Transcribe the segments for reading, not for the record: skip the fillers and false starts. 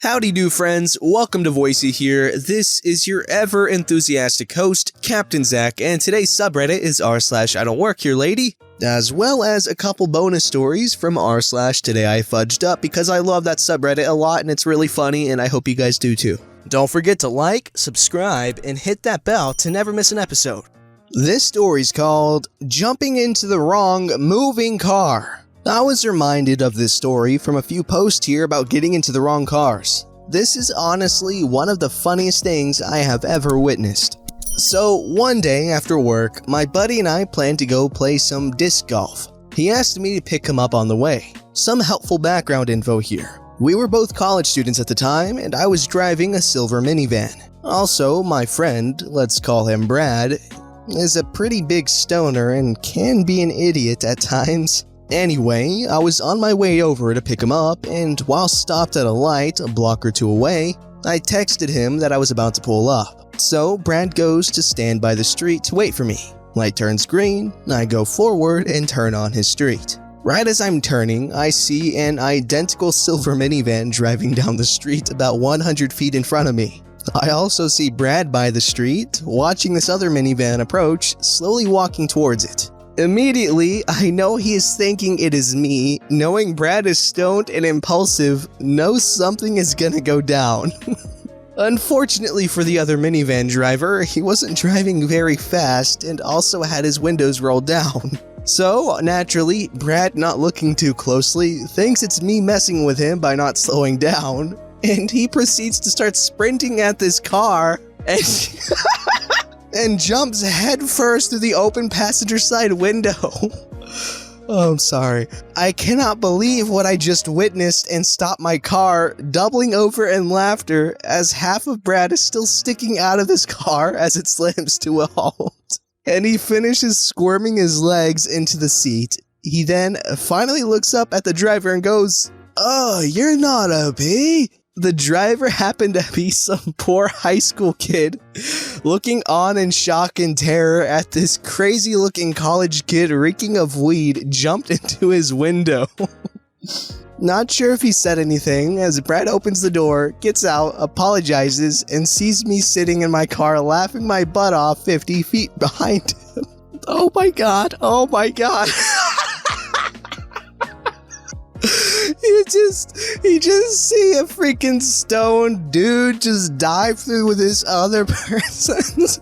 Howdy do friends, welcome to Voicey here. This is your ever enthusiastic host, Captain Zach, and today's subreddit is r/IDontWorkHereLady, as well as a couple bonus stories from r/Today I Fudged Up because I love that subreddit a lot and it's really funny and I hope you guys do too. Don't forget to like, subscribe, and hit that bell to never miss an episode. This story's called Jumping into the Wrong Moving Car. I was reminded of this story from a few posts here about getting into the wrong cars. This is honestly one of the funniest things I have ever witnessed. So one day after work, my buddy and I planned to go play some disc golf. He asked me to pick him up on the way. Some helpful background info here. We were both college students at the time and I was driving a silver minivan. Also, my friend, let's call him Brad, is a pretty big stoner and can be an idiot at times. Anyway, I was on my way over to pick him up, and while stopped at a light a block or two away, I texted him that I was about to pull up. So Brad goes to stand by the street to wait for me. Light turns green, I go forward and turn on his street. Right as I'm turning, I see an identical silver minivan driving down the street about 100 feet in front of me. I also see Brad by the street, watching this other minivan approach, slowly walking towards it. Immediately, I know he is thinking it is me. Knowing Brad is stoned and impulsive, knows something is gonna go down. Unfortunately for the other minivan driver, he wasn't driving very fast and also had his windows rolled down. So, naturally, Brad, not looking too closely, thinks it's me messing with him by not slowing down, and he proceeds to start sprinting at this car and jumps headfirst through the open passenger side window. Oh, I'm sorry. I cannot believe what I just witnessed and stopped my car, doubling over in laughter as half of Brad is still sticking out of this car as it slams to a halt. And he finishes squirming his legs into the seat. He then finally looks up at the driver and goes, "Oh, you're not OP." The driver happened to be some poor high school kid looking on in shock and terror at this crazy looking college kid reeking of weed jumped into his window. Not sure if he said anything as Brad opens the door, gets out, apologizes, and sees me sitting in my car laughing my butt off 50 feet behind him. Oh my god, oh my god. You just see a freaking stoned dude just dive through with this other person's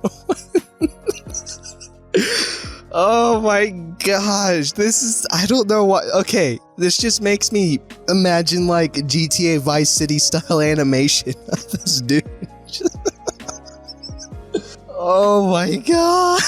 Oh my gosh, I don't know what, okay, this just makes me imagine like GTA Vice City style animation of this dude. Oh my god.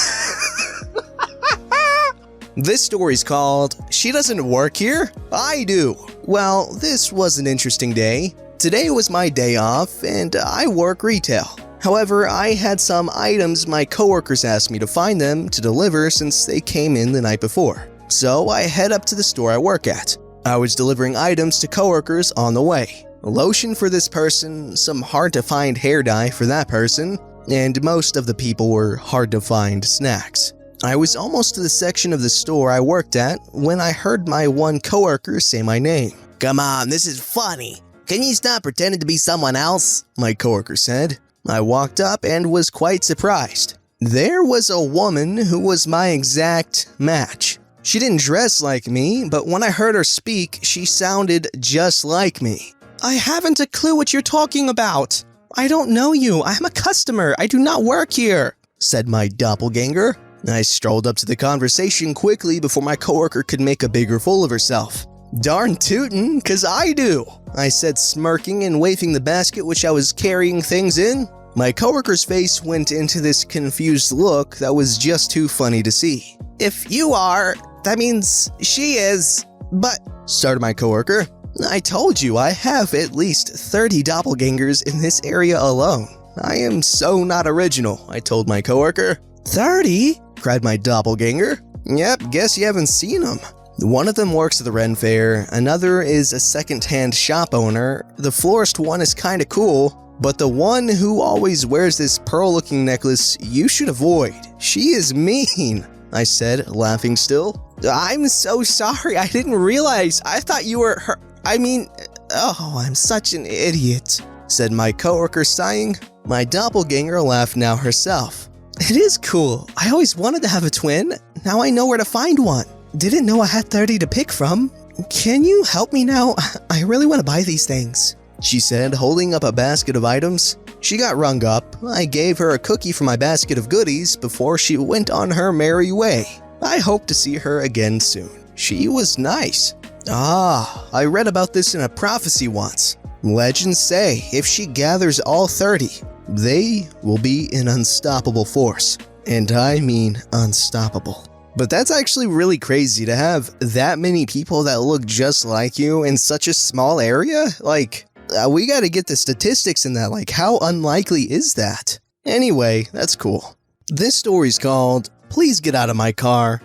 This story's called, She Doesn't Work Here? I Do. Well, this was an interesting day. Today was my day off, and I work retail. However, I had some items my coworkers asked me to find them to deliver since they came in the night before. So I head up to the store I work at. I was delivering items to coworkers on the way. Lotion for this person, some hard-to-find hair dye for that person, and most of the people were hard-to-find snacks. I was almost to the section of the store I worked at when I heard my one coworker say my name. "Come on, this is funny. Can you stop pretending to be someone else?" my coworker said. I walked up and was quite surprised. There was a woman who was my exact match. She didn't dress like me, but when I heard her speak, she sounded just like me. "I haven't a clue what you're talking about. I don't know you. I'm a customer. I do not work here," said my doppelganger. I strolled up to the conversation quickly before my coworker could make a bigger fool of herself. "Darn tootin', 'cause I do," I said, smirking and waving the basket which I was carrying things in. My coworker's face went into this confused look that was just too funny to see. "If you are, that means she is, but," started my coworker. "I told you I have at least 30 doppelgangers in this area alone. I am so not original," I told my coworker. 30? cried my doppelganger. "Yep, guess you haven't seen them. One of them works at the Ren Fair, another is a second-hand shop owner, the florist one is kinda cool, but the one who always wears this pearl-looking necklace you should avoid. She is mean," I said, laughing still. "I'm so sorry, I didn't realize. I thought you were her. I mean, Oh, I'm such an idiot, said my coworker, sighing. My doppelganger laughed now herself. It is cool. I always wanted to have a twin. Now I know where to find one. Didn't know I had 30 to pick from. Can you help me now? I really want to buy these things, she said, holding up a basket of items. She got rung up. I gave her a cookie from my basket of goodies before she went on her merry way. I hope to see her again soon. She was nice. I read about this in a prophecy once. Legends say if she gathers all 30, they will be an unstoppable force. And I mean unstoppable. But that's actually really crazy to have that many people that look just like you in such a small area. Like, we gotta get the statistics in that. Like, how unlikely is that? Anyway, that's cool. This story's called Please Get Out of My Car.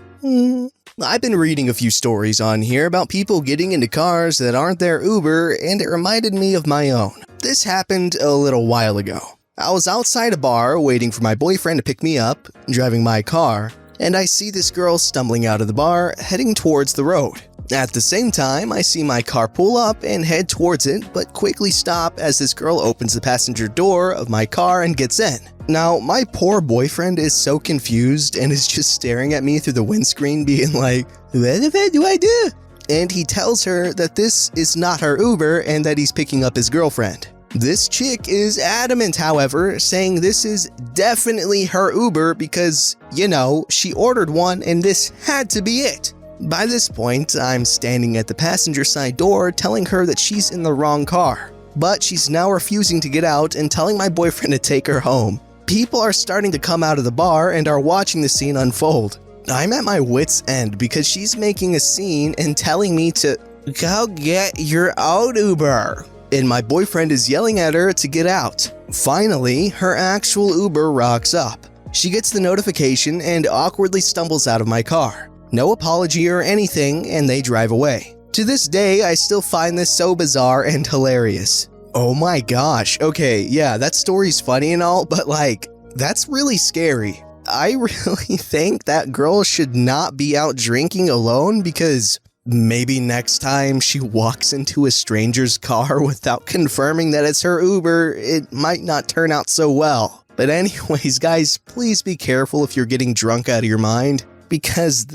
I've been reading a few stories on here about people getting into cars that aren't their Uber, and it reminded me of my own. This happened a little while ago. I was outside a bar waiting for my boyfriend to pick me up, driving my car, and I see this girl stumbling out of the bar, heading towards the road. At the same time, I see my car pull up and head towards it, but quickly stop as this girl opens the passenger door of my car and gets in. Now, my poor boyfriend is so confused and is just staring at me through the windscreen being like, what the fuck do I do? And he tells her that this is not her Uber and that he's picking up his girlfriend. This chick is adamant, however, saying this is definitely her Uber because, you know, she ordered one and this had to be it. By this point, I'm standing at the passenger side door telling her that she's in the wrong car, but she's now refusing to get out and telling my boyfriend to take her home. People are starting to come out of the bar and are watching the scene unfold. I'm at my wit's end because she's making a scene and telling me to go get your own Uber. And my boyfriend is yelling at her to get out. Finally, her actual Uber rocks up. She gets the notification and awkwardly stumbles out of my car. No apology or anything, and they drive away. To this day, I still find this so bizarre and hilarious. Oh my gosh, okay, yeah, that story's funny and all, but like, that's really scary. I really think that girl should not be out drinking alone because maybe next time she walks into a stranger's car without confirming that it's her Uber, it might not turn out so well. But anyways, guys, please be careful if you're getting drunk out of your mind. Because,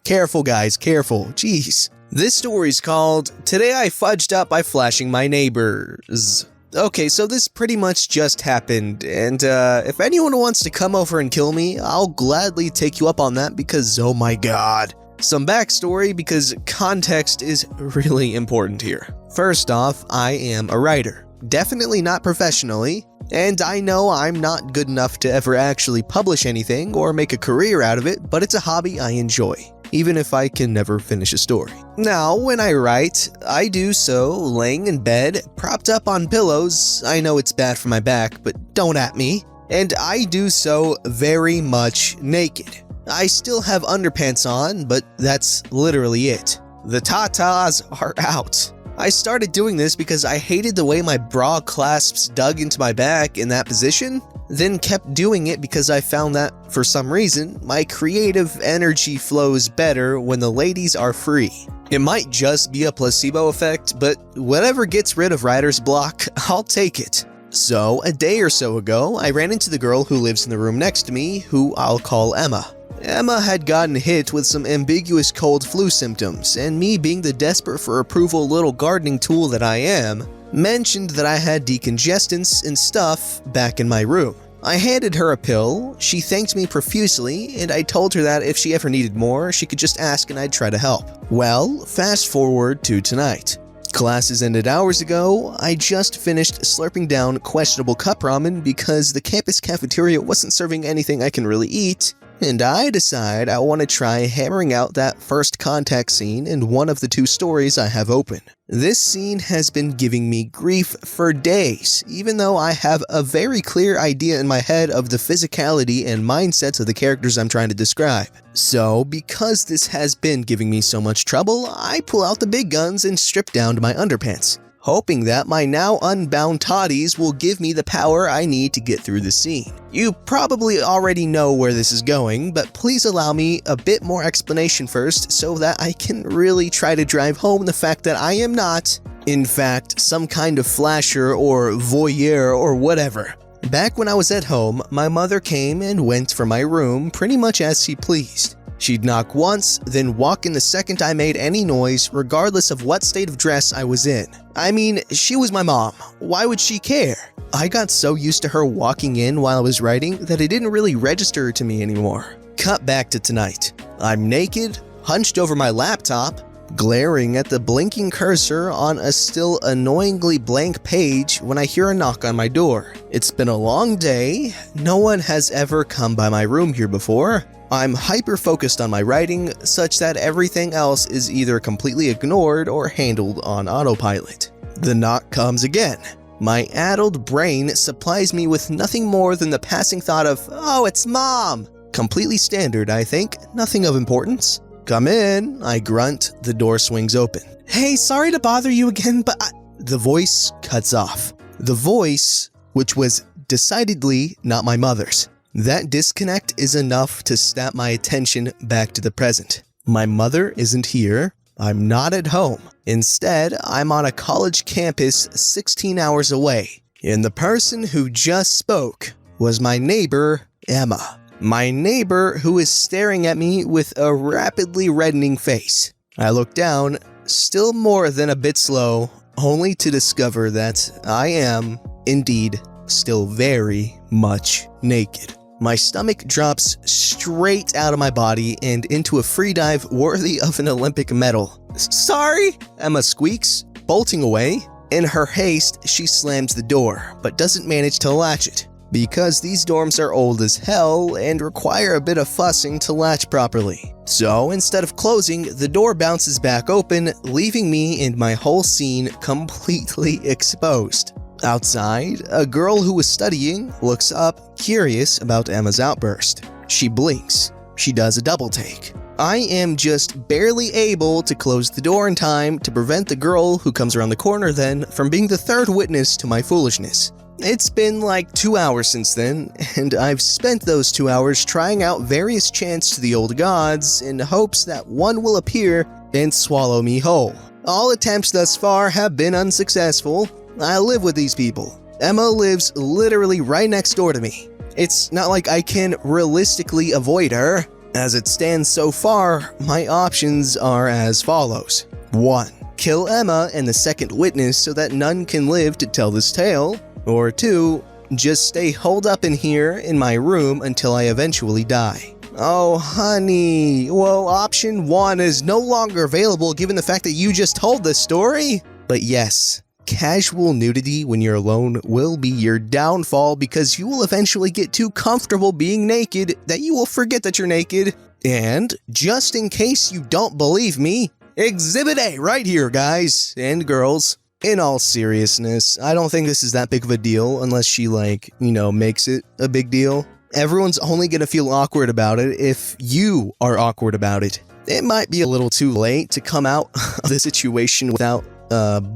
careful guys, careful, jeez. This story's called, Today I Fudged Up by Flashing My Neighbors. Okay, so this pretty much just happened, and if anyone wants to come over and kill me, I'll gladly take you up on that because, oh my god. Some backstory because context is really important here. First off, I am a writer. Definitely not professionally, and I know I'm not good enough to ever actually publish anything or make a career out of it, but it's a hobby I enjoy, even if I can never finish a story. Now, when I write, I do so laying in bed, propped up on pillows. I know it's bad for my back, but don't at me. And I do so very much naked. I still have underpants on, but that's literally it. The tatas are out. I started doing this because I hated the way my bra clasps dug into my back in that position, then kept doing it because I found that, for some reason, my creative energy flows better when the ladies are free. It might just be a placebo effect, but whatever gets rid of writer's block, I'll take it. So, a day or so ago, I ran into the girl who lives in the room next to me, who I'll call Emma. Emma had gotten hit with some ambiguous cold flu symptoms, and me being the desperate for approval little gardening tool that I am, mentioned that I had decongestants and stuff back in my room. I handed her a pill, she thanked me profusely, and I told her that if she ever needed more, she could just ask and I'd try to help. Well, fast forward to tonight. Classes ended hours ago. I just finished slurping down questionable cup ramen because the campus cafeteria wasn't serving anything I can really eat, and I decide I want to try hammering out that first contact scene in one of the two stories I have open. This scene has been giving me grief for days, even though I have a very clear idea in my head of the physicality and mindsets of the characters I'm trying to describe. So, because this has been giving me so much trouble, I pull out the big guns and strip down to my underpants. hoping that my now unbound toddies will give me the power I need to get through the scene. You probably already know where this is going, but please allow me a bit more explanation first so that I can really try to drive home the fact that I am not, in fact, some kind of flasher or voyeur or whatever. Back when I was at home, my mother came and went from my room pretty much as she pleased. She'd knock once, then walk in the second I made any noise, regardless of what state of dress I was in. I mean, she was my mom. Why would she care? I got so used to her walking in while I was writing that it didn't really register to me anymore. Cut back to tonight. I'm naked, hunched over my laptop, glaring at the blinking cursor on a still annoyingly blank page when I hear a knock on my door. It's been a long day. No one has ever come by my room here before. I'm hyper-focused on my writing, such that everything else is either completely ignored or handled on autopilot. The knock comes again. My addled brain supplies me with nothing more than the passing thought of, "Oh, it's Mom!" Completely standard, I think, nothing of importance. "Come in," I grunt. The door swings open. "Hey, sorry to bother you again, but The voice cuts off. The voice, which was decidedly not my mother's. That disconnect is enough to snap my attention back to the present. My mother isn't here. I'm not at home. Instead, I'm on a college campus 16 hours away. And the person who just spoke was my neighbor, Emma. My neighbor who is staring at me with a rapidly reddening face. I look down, still more than a bit slow, only to discover that I am, indeed, still very much naked. My stomach drops straight out of my body and into a free dive worthy of an Olympic medal. "Sorry," Emma squeaks, bolting away. In her haste, she slams the door, but doesn't manage to latch it, because these dorms are old as hell and require a bit of fussing to latch properly. So instead of closing, the door bounces back open, leaving me and my whole scene completely exposed. Outside, a girl who was studying looks up, curious about Emma's outburst. She blinks. She does a double take. I am just barely able to close the door in time to prevent the girl who comes around the corner then from being the third witness to my foolishness. It's been like 2 hours since then, and I've spent those 2 hours trying out various chants to the old gods in hopes that one will appear and swallow me whole. All attempts thus far have been unsuccessful. I live with these people. Emma lives literally right next door to me. It's not like I can realistically avoid her. As it stands so far, my options are as follows. 1. Kill Emma and the second witness so that none can live to tell this tale. Or 2. Just stay holed up in here in my room until I eventually die. Oh, honey. Well, option 1 is no longer available given the fact that you just told this story. But yes, casual nudity when you're alone will be your downfall because you will eventually get too comfortable being naked that you will forget that you're naked. And just in case you don't believe me, Exhibit A right here, guys and girls. In all seriousness, I don't think this is that big of a deal unless she makes it a big deal. Everyone's only gonna feel awkward about it if you are awkward about it. It might be a little too late to come out of the situation without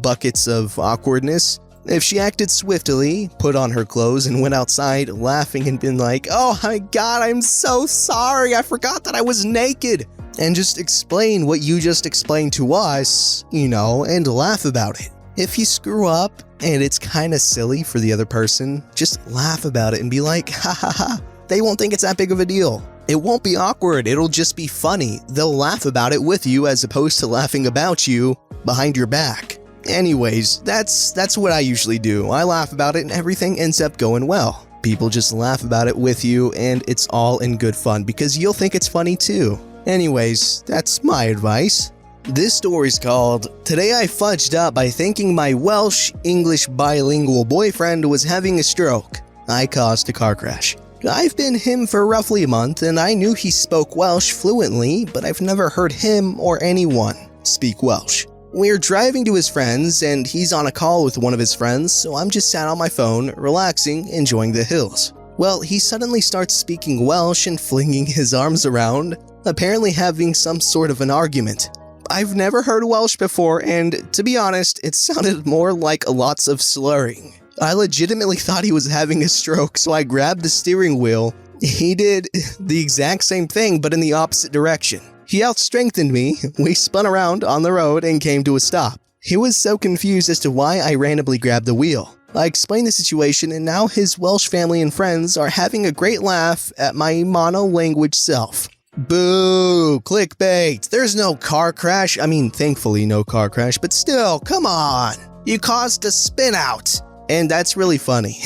buckets of awkwardness. If she acted swiftly, put on her clothes, and went outside laughing and been like, "Oh my god, I'm so sorry, I forgot that I was naked," and just explain what you just explained to us, and laugh about it. If you screw up and it's kind of silly for the other person, just laugh about it and be like, "Ha ha ha." They won't think it's that big of a deal. It won't be awkward, it'll just be funny. They'll laugh about it with you as opposed to laughing about you behind your back. Anyways, that's what I usually do. I laugh about it and everything ends up going well. People just laugh about it with you and it's all in good fun because you'll think it's funny too. Anyways, that's my advice. This story's called "Today I Fudged Up by Thinking My Welsh-English Bilingual Boyfriend Was Having a Stroke. I Caused a Car Crash." I've been him for roughly a month and I knew he spoke Welsh fluently, but I've never heard him or anyone speak Welsh. We're driving to his friends and he's on a call with one of his friends, so I'm just sat on my phone, relaxing, enjoying the hills. Well, he suddenly starts speaking Welsh and flinging his arms around, apparently having some sort of an argument. I've never heard Welsh before, and to be honest, it sounded more like lots of slurring. I legitimately thought he was having a stroke, so I grabbed the steering wheel. He did the exact same thing, but in the opposite direction. He out-strengthened me, we spun around on the road and came to a stop. He was so confused as to why I randomly grabbed the wheel. I explained the situation, and now his Welsh family and friends are having a great laugh at my monolanguage self. Boo! Clickbait! There's no car crash. I mean, thankfully no car crash, but still, come on! You caused a spin out! And that's really funny.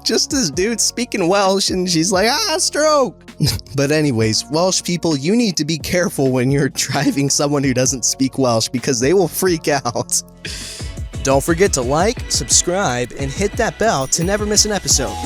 Just this dude speaking Welsh and she's like, stroke! But anyways, Welsh people, you need to be careful when you're driving someone who doesn't speak Welsh because they will freak out. Don't forget to like, subscribe, and hit that bell to never miss an episode.